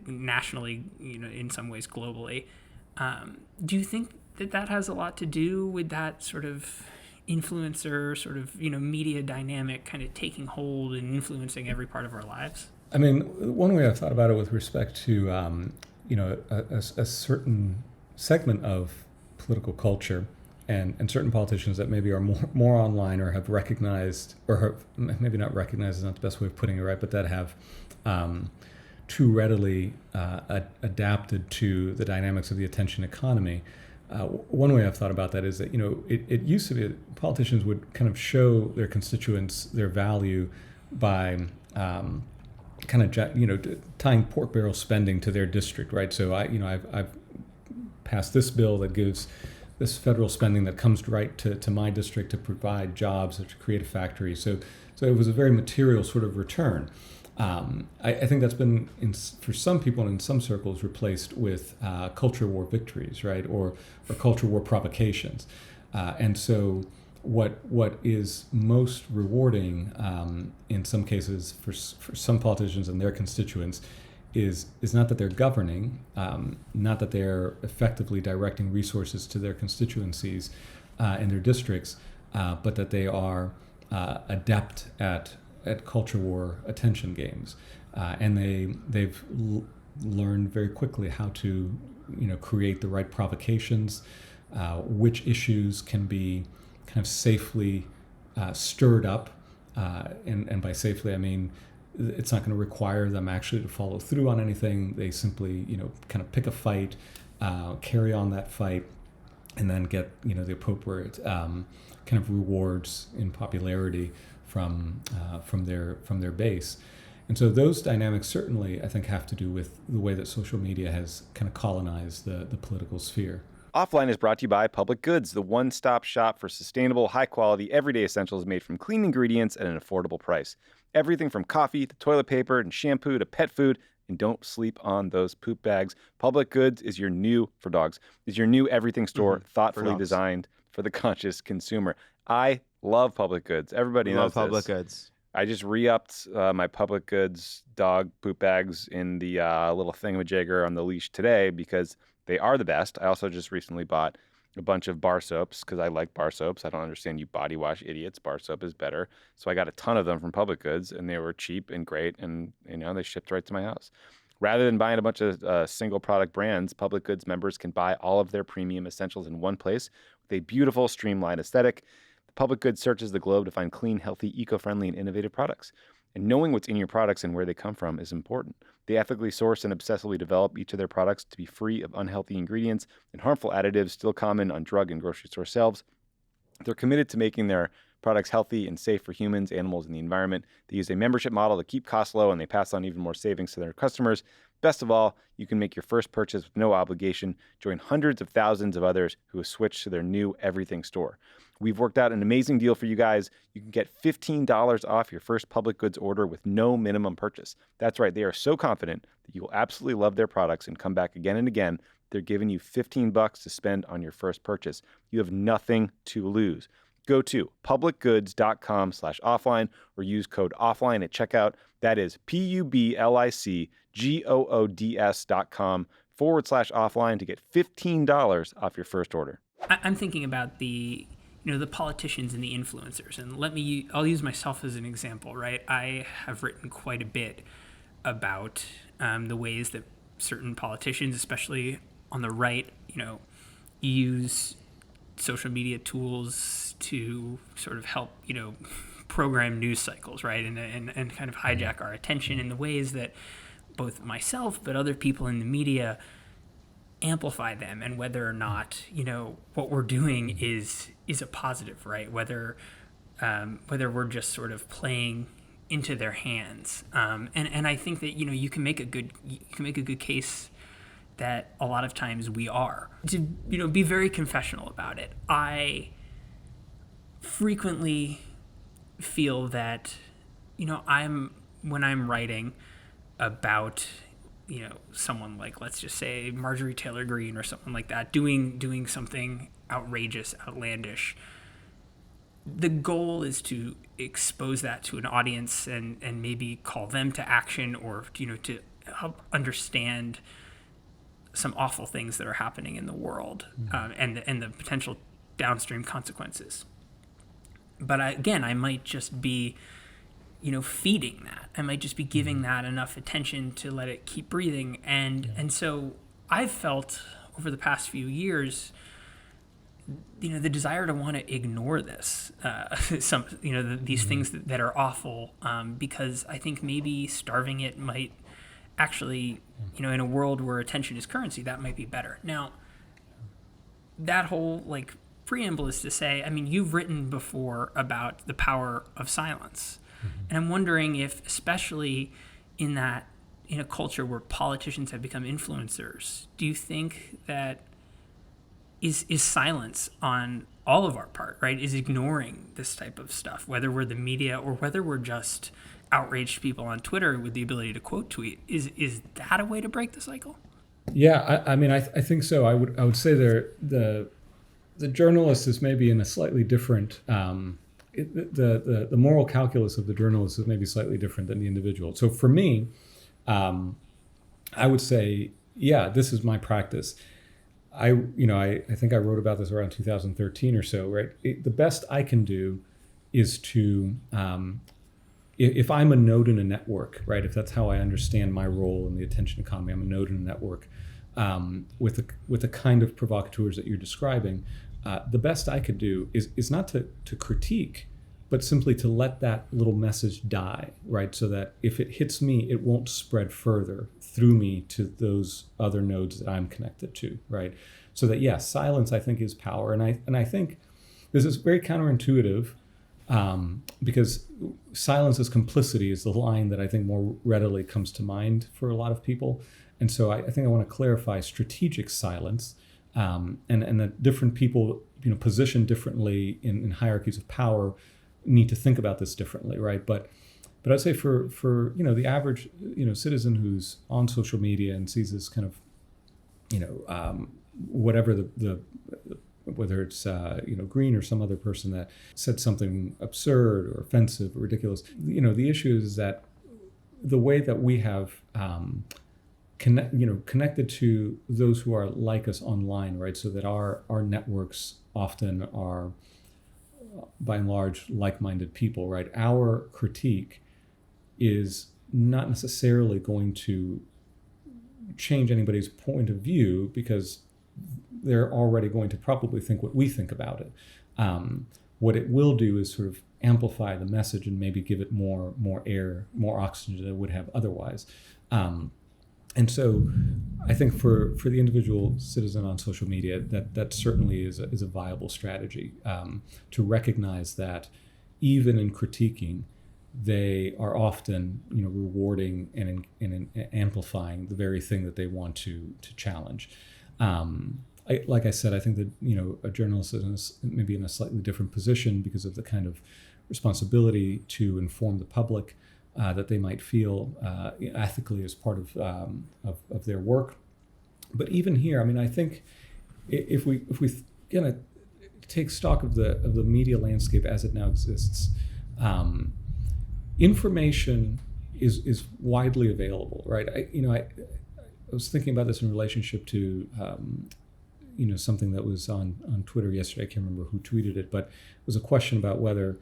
nationally, in some ways globally. Do you think that has a lot to do with that sort of influencer, sort of, media dynamic kind of taking hold and influencing every part of our lives? I mean, one way I've thought about it with respect to, a certain segment of political culture and certain politicians that maybe are more online or have recognized, or have, maybe not recognized is not the best way of putting it, right, but that have too readily adapted to the dynamics of the attention economy. One way I've thought about that is that, it used to be that politicians would kind of show their constituents their value by tying pork barrel spending to their district, right? So I've passed this bill that gives this federal spending that comes right to my district to provide jobs or to create a factory. So it was a very material sort of return. I think that's been, for some people and in some circles, replaced with culture war victories, right, or culture war provocations. And so what is most rewarding in some cases for some politicians and their constituents is not that they're governing, not that they're effectively directing resources to their constituencies and their districts, but that they are adept at culture war attention games, and they've learned very quickly how to create the right provocations, which issues can be kind of safely stirred up, and by safely I mean it's not going to require them actually to follow through on anything. They simply kind of pick a fight, carry on that fight, and then get the appropriate kind of rewards in popularity from their base. And so those dynamics certainly, I think, have to do with the way that social media has kind of colonized the political sphere. Offline is brought to you by Public Goods, the one-stop shop for sustainable, high-quality, everyday essentials made from clean ingredients at an affordable price. Everything from coffee to toilet paper and shampoo to pet food. And don't sleep on those poop bags. Public Goods is your new, for dogs, is your new everything store, thoughtfully designed for the conscious consumer. I love Public Goods. Everybody knows this. Love Public Goods. I just re-upped my Public Goods dog poop bags in the little thingamajigger on the leash today because they are the best. I also just recently bought a bunch of bar soaps because I like bar soaps. I don't understand you body wash idiots. Bar soap is better. So I got a ton of them from Public Goods, and they were cheap and great, and they shipped right to my house. Rather than buying a bunch of single product brands, Public Goods members can buy all of their premium essentials in one place with a beautiful, streamlined aesthetic. Public Goods searches the globe to find clean, healthy, eco-friendly, and innovative products. And knowing what's in your products and where they come from is important. They ethically source and obsessively develop each of their products to be free of unhealthy ingredients and harmful additives still common on drug and grocery store shelves. They're committed to making their products healthy and safe for humans, animals, and the environment. They use a membership model to keep costs low, and they pass on even more savings to their customers. Best of all, you can make your first purchase with no obligation. Join hundreds of thousands of others who have switched to their new everything store. We've worked out an amazing deal for you guys. You can get $15 off your first Public Goods order with no minimum purchase. That's right. They are so confident that you will absolutely love their products and come back again and again. They're giving you $15 to spend on your first purchase. You have nothing to lose. Go to publicgoods.com/offline or use code offline at checkout. That is publicgoods.com/offline to get $15 off your first order. I'm thinking about the politicians and the influencers, and I'll use myself as an example, right? I have written quite a bit about the ways that certain politicians, especially on the right, use social media tools to sort of help, program news cycles, right? And kind of hijack our attention in the ways that both myself but other people in the media amplify them, and whether or not, what we're doing is a positive, right? Whether we're just sort of playing into their hands. And I think that, you can make a good case that a lot of times we are. To, be very confessional about it, I frequently feel that, when I'm writing about, someone like, let's just say Marjorie Taylor Greene or something like that, doing something outrageous, outlandish, the goal is to expose that to an audience and maybe call them to action, or, to help understand some awful things that are happening in the world, and the potential downstream consequences. But I might just be, feeding that. I might just be giving that enough attention to let it keep breathing. And so I've felt over the past few years, the desire to want to ignore this, these things that are awful, because I think maybe starving it might actually, in a world where attention is currency, that might be better. Now, that whole preamble is to say, you've written before about the power of silence. And I'm wondering if, especially in a culture where politicians have become influencers, do you think that is silence on all of our part, right? Is ignoring this type of stuff, whether we're the media or whether we're just outraged people on Twitter with the ability to quote tweet, is that a way to break the cycle? Yeah, I think so. I would say the journalist is maybe in a slightly different, the moral calculus of the journalist is maybe slightly different than the individual. So for me, I would say, yeah, this is my practice. I think I wrote about this around 2013 or so, right? The best I can do is to, if I'm a node in a network, right? If that's how I understand my role in the attention economy, I'm a node in a network with the kind of provocateurs that you're describing. The best I could do is not to critique, but simply to let that little message die, right? So that if it hits me, it won't spread further through me to those other nodes that I'm connected to, right? So that, yes, silence, I think, is power. And I think this is very counterintuitive, because silence as complicity is the line that I think more readily comes to mind for a lot of people. And so I think I want to clarify strategic silence, and that different people, positioned differently in hierarchies of power, need to think about this differently, right? But I'd say for the average citizen who's on social media and sees this kind of whatever the whether it's Green or some other person that said something absurd or offensive or ridiculous, the issue is that the way that we have connected to those who are like us online, right? So that our networks often are, by and large, like-minded people, right? Our critique is not necessarily going to change anybody's point of view, because they're already going to probably think what we think about it. What it will do is sort of amplify the message and maybe give it more air, more oxygen than it would have otherwise. And so I think for the individual citizen on social media, that certainly is a viable strategy, to recognize that even in critiquing, they are often rewarding and amplifying the very thing that they want to challenge. Like I said, I think that a journalist is maybe in a slightly different position because of the kind of responsibility to inform the public that they might feel ethically as part of their work. But even here, I think if we take stock of the media landscape as it now exists, information is widely available, right? I was thinking about this in relationship to something that was on Twitter yesterday. I can't remember who tweeted it, but it was a question about whether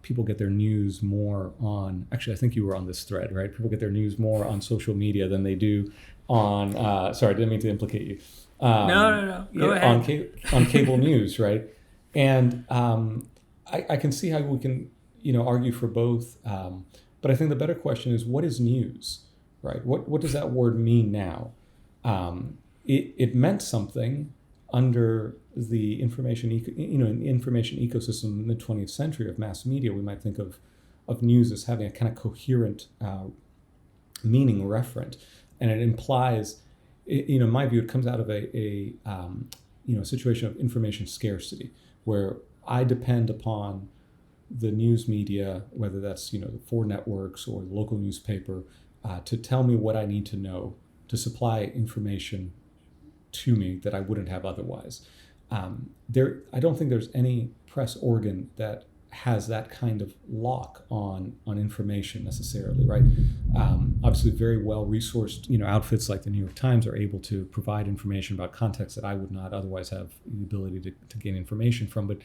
people get their news more on, actually, I think you were on this thread, right? People get their news more on social media than they do on, sorry, I didn't mean to implicate you. No. Go ahead. On cable news, right? And I can see how we can, argue for both. But I think the better question is, what is news, right? What does that word mean now? It meant something under the information ecosystem in the 20th century of mass media. We might think of of news as having a kind of coherent meaning referent, and it implies, in my view, it comes out of a situation of information scarcity, where I depend upon the news media, whether that's the 4 networks or the local newspaper, to tell me what I need to know, to supply information to me that I wouldn't have otherwise. I don't think there's any press organ that has that kind of lock on information necessarily, right? Obviously, very well resourced, outfits like the New York Times are able to provide information about context that I would not otherwise have the ability to gain information from. But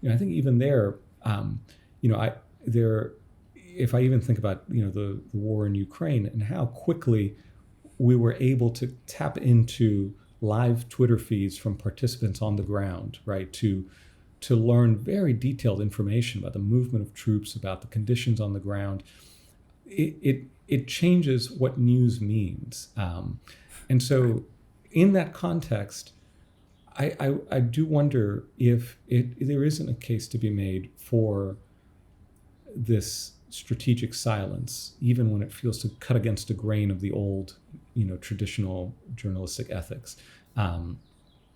I think even there, if I even think about the war in Ukraine and how quickly we were able to tap into live Twitter feeds from participants on the ground, right, to learn very detailed information about the movement of troops, about the conditions on the ground, it changes what news means. And so in that context, I do wonder if there isn't a case to be made for this strategic silence, even when it feels to cut against the grain of the old, traditional journalistic ethics. I'm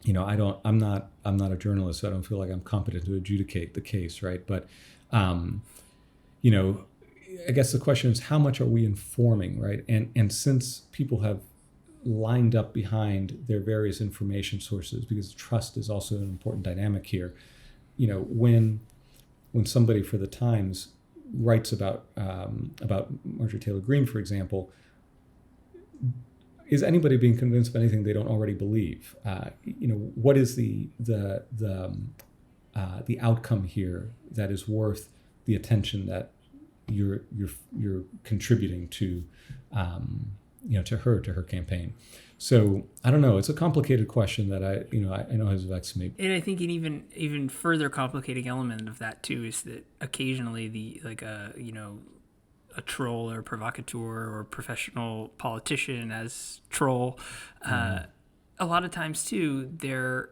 not a journalist, so I don't feel like I'm competent to adjudicate the case, right? But, I guess the question is, how much are we informing, right? And since people have lined up behind their various information sources, because trust is also an important dynamic here, when somebody for the Times writes about Marjorie Taylor Greene, for example, is anybody being convinced of anything they don't already believe? What is the outcome here that is worth the attention that you're contributing to her campaign? So I don't know. It's a complicated question that I know has vexed me. And I think an even further complicating element of that too is that occasionally a troll or provocateur or professional politician as troll, a lot of times too, they're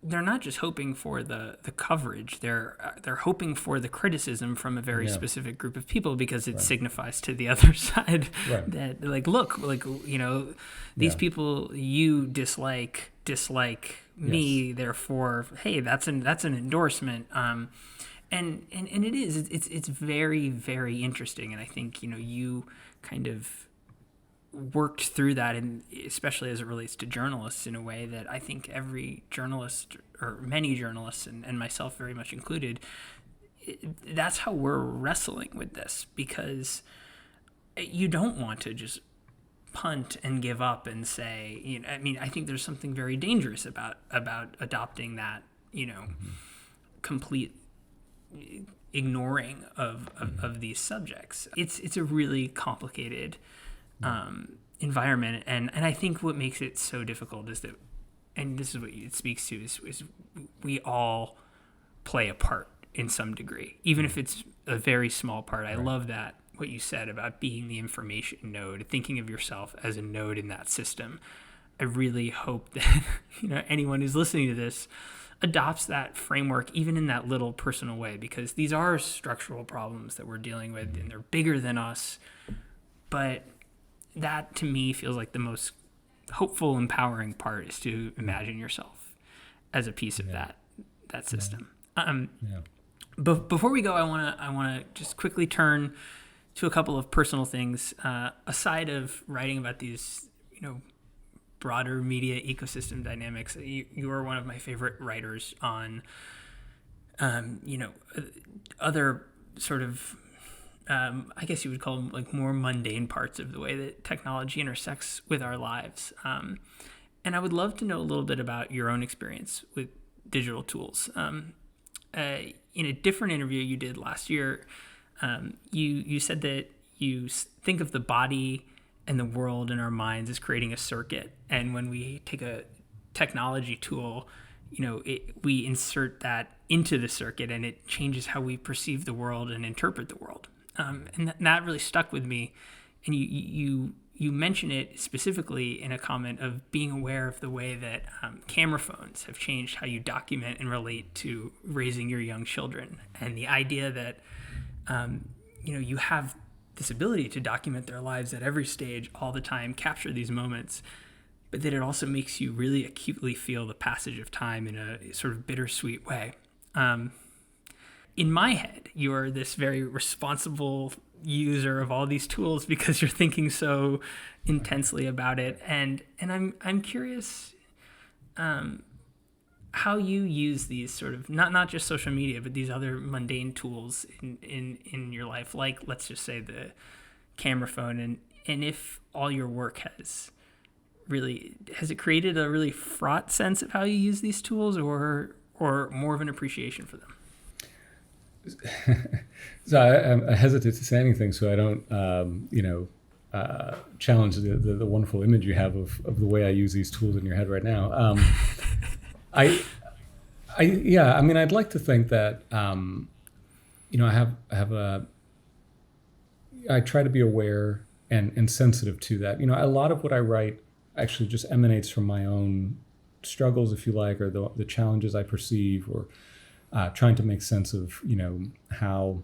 not just hoping for the coverage. They're hoping for the criticism from a very specific group of people, because it signifies to the other side that look, these people you dislike me. Therefore, hey, that's an endorsement. And it is. It's very, very interesting. And I think you kind of worked through that, and especially as it relates to journalists, in a way that I think every journalist, or many journalists, and myself very much included, that's how we're wrestling with this, because you don't want to just punt and give up and say, I think there's something very dangerous about adopting that, complete ignoring of these subjects. It's a really complicated environment, and I think what makes it so difficult is that, and this is what it speaks to, is we all play a part in some degree, even if it's a very small part. I love that, what you said about being the information node, thinking of yourself as a node in that system. I really hope that anyone who's listening to this adopts that framework, even in that little personal way, because these are structural problems that we're dealing with, and they're bigger than us. But that, to me, feels like the most hopeful, empowering part, is to imagine yourself as a piece of that system. But before we go, I want to just quickly turn to a couple of personal things. Aside of writing about these, broader media ecosystem dynamics, you are one of my favorite writers on, other sort of, I guess you would call them more mundane parts of the way that technology intersects with our lives. And I would love to know a little bit about your own experience with digital tools. In a different interview you did last year, you said that you think of the body and the world in our minds as creating a circuit. And when we take a technology tool, we insert that into the circuit, and it changes how we perceive the world and interpret the world. And that really stuck with me. And you mention it specifically in a comment of being aware of the way that camera phones have changed how you document and relate to raising your young children. And the idea that, you have this ability to document their lives at every stage, all the time, capture these moments, but that it also makes you really acutely feel the passage of time in a sort of bittersweet way. In my head, you're this very responsible user of all these tools because you're thinking so intensely about it, and I'm curious how you use these sort of not just social media, but these other mundane tools in your life, like let's just say the camera phone, and if all your work has it created a really fraught sense of how you use these tools, or more of an appreciation for them? So I hesitate to say anything so I don't, challenge the wonderful image you have of the way I use these tools in your head right now. I'd like to think that, I try to be aware and sensitive to that. A lot of what I write actually just emanates from my own struggles, if you like, or the challenges I perceive, or trying to make sense of, how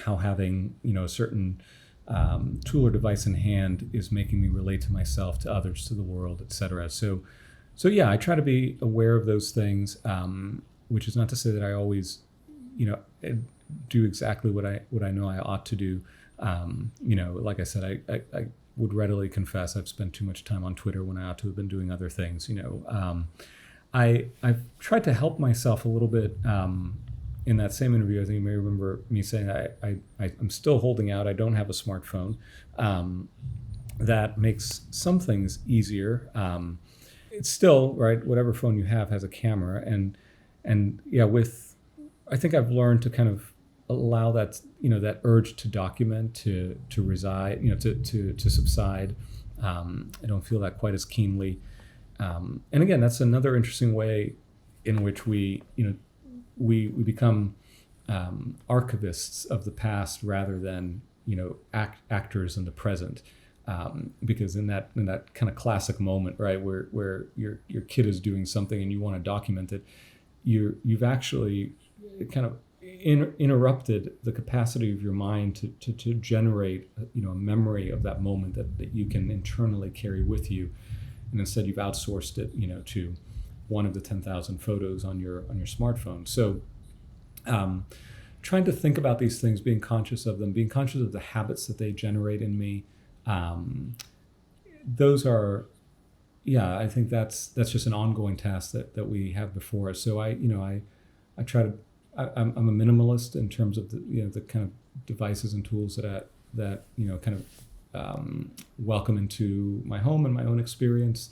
having, a certain tool or device in hand is making me relate to myself, to others, to the world, et cetera. So yeah, I try to be aware of those things, which is not to say that I always, do exactly what I know I ought to do. Like I said, I would readily confess I've spent too much time on Twitter when I ought to have been doing other things. I've tried to help myself a little bit. In that same interview, I think you may remember me saying I'm still holding out. I don't have a smartphone. That makes some things easier. It's still, right, whatever phone you have has a camera. And yeah, I think I've learned to kind of allow that, that urge to document, to reside, to subside. I don't feel that quite as keenly. And again, that's another interesting way in which we become archivists of the past rather than actors in the present, because in that kind of classic moment, right, where your kid is doing something and you want to document it, you've actually kind of interrupted the capacity of your mind to generate a memory of that moment that you can internally carry with you. And instead you've outsourced it, to one of the 10,000 photos on your smartphone. So trying to think about these things, being conscious of them, being conscious of the habits that they generate in me. Those are, I think that's just an ongoing task that we have before us. So I try to, I'm a minimalist in terms of the kind of devices and tools that kind of welcome into my home and my own experience.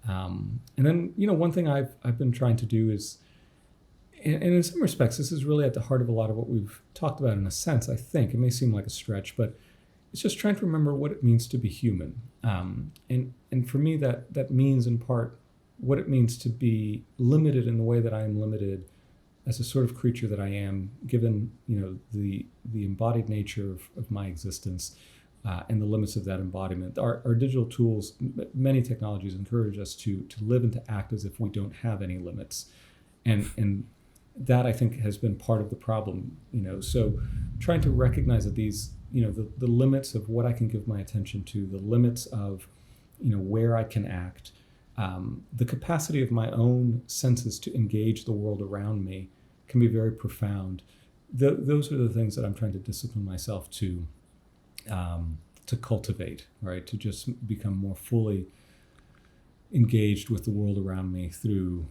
And then, one thing I've been trying to do is, and in some respects, this is really at the heart of a lot of what we've talked about in a sense, I think. It may seem like a stretch, but it's just trying to remember what it means to be human. And for me, that means in part what it means to be limited in the way that I am limited as a sort of creature that I am, given, the embodied nature of my existence. And the limits of that embodiment. Our digital tools, many technologies encourage us to live and to act as if we don't have any limits. And that, I think, has been part of the problem. So trying to recognize that these, the limits of what I can give my attention to, the limits of, where I can act, the capacity of my own senses to engage the world around me can be very profound. Those are the things that I'm trying to discipline myself to cultivate, right? To just become more fully engaged with the world around me through,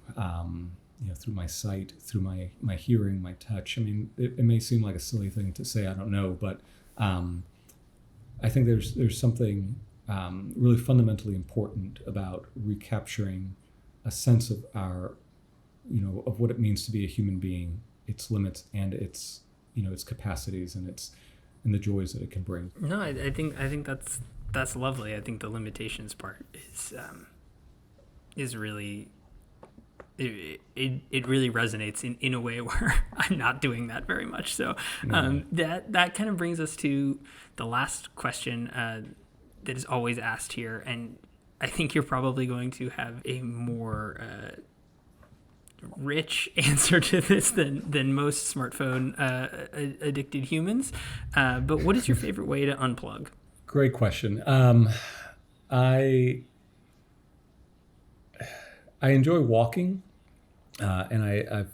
through my sight, through my hearing, my touch. I mean, it may seem like a silly thing to say, I don't know, but I think there's something really fundamentally important about recapturing a sense of our, of what it means to be a human being, its limits and its capacities and the joys that it can bring. No, I think that's lovely. I think the limitations part is really it really resonates in a way where I'm not doing that very much. So that kind of brings us to the last question that is always asked here, and I think you're probably going to have a more rich answer to this than most smartphone addicted humans. But what is your favorite way to unplug? Great question. I enjoy walking, and I've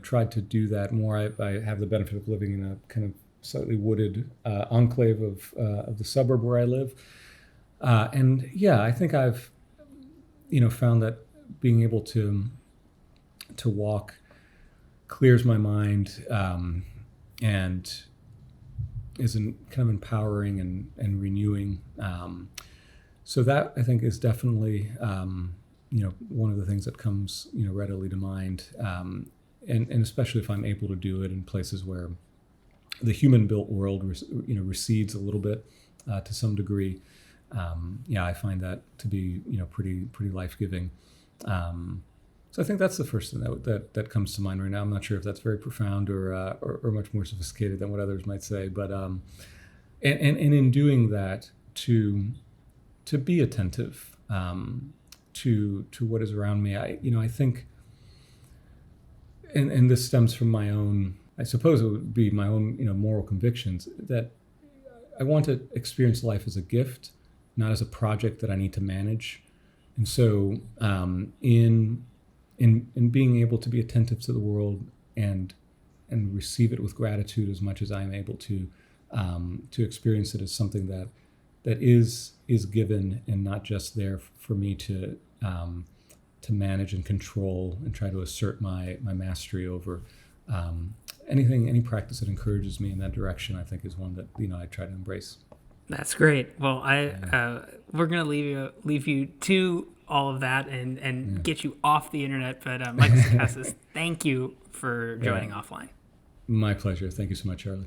tried to do that more. I have the benefit of living in a kind of slightly wooded enclave of the suburb where I live, and yeah, I think I've found that being able to walk clears my mind, and is kind of empowering and renewing. So that I think is definitely one of the things that comes readily to mind, and especially if I'm able to do it in places where the human-built world recedes a little bit to some degree. I find that to be pretty life-giving. So I think that's the first thing that comes to mind right now. I'm not sure if that's very profound or much more sophisticated than what others might say, but and in doing that, to be attentive to what is around me. I think, and this stems from my own, I suppose it would be my own moral convictions, that I want to experience life as a gift, not as a project that I need to manage. And so in being able to be attentive to the world and receive it with gratitude as much as I'm able to experience it as something that is given and not just there for me to manage and control and try to assert my mastery over. Any practice that encourages me in that direction, I think, is one that I try to embrace. That's great. Well, we're gonna leave you to all of that and get you off the internet. But Michael Sacasas, thank you for joining offline. My pleasure. Thank you so much, Charlie.